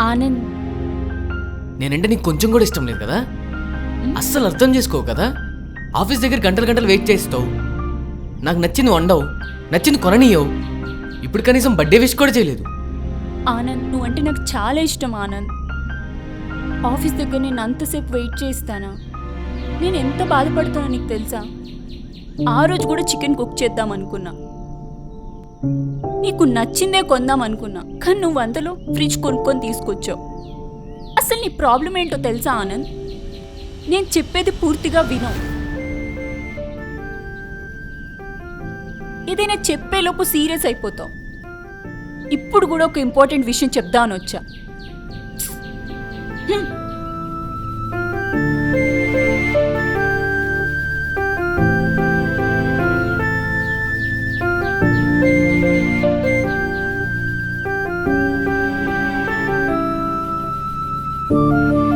ఆనంద్, నేనంటే నీకు కొంచెం కూడా ఇష్టం లేదు కదా? అస్సలు అర్థం చేసుకోవు కదా? ఆఫీస్ దగ్గర గంటలు గంటలు వెయిట్ చేస్తావు, నాకు నచ్చింది వండవు, నచ్చింది కొననీయవు, ఇప్పుడు కనీసం బర్త్డే విష్ కూడా చేయలేదు. ఆనంద్ నువ్వంటే నాకు చాలా ఇష్టం ఆనంద్. ఆఫీస్ దగ్గర నేను అంతసేపు వెయిట్ చేస్తానా? నేను ఎంత బాధపడుతున్నా నీకు తెలుసా? ఆ రోజు కూడా చికెన్ కుక్ చేద్దాం అనుకున్నా, నీకు నచ్చిందే కొందాం అనుకున్నా, కానీ నువ్వు అందులో ఫ్రిడ్జ్ కొనుక్కొని తీసుకొచ్చావు. అసలు నీ ప్రాబ్లం ఏంటో తెలుసా ఆనంద్? నేను చెప్పేది పూర్తిగా విను. ఏదైనా చెప్పేలోపు సీరియస్ అయిపోతావు. ఇప్పుడు కూడా ఒక ఇంపార్టెంట్ విషయం చెప్దామని వచ్చా.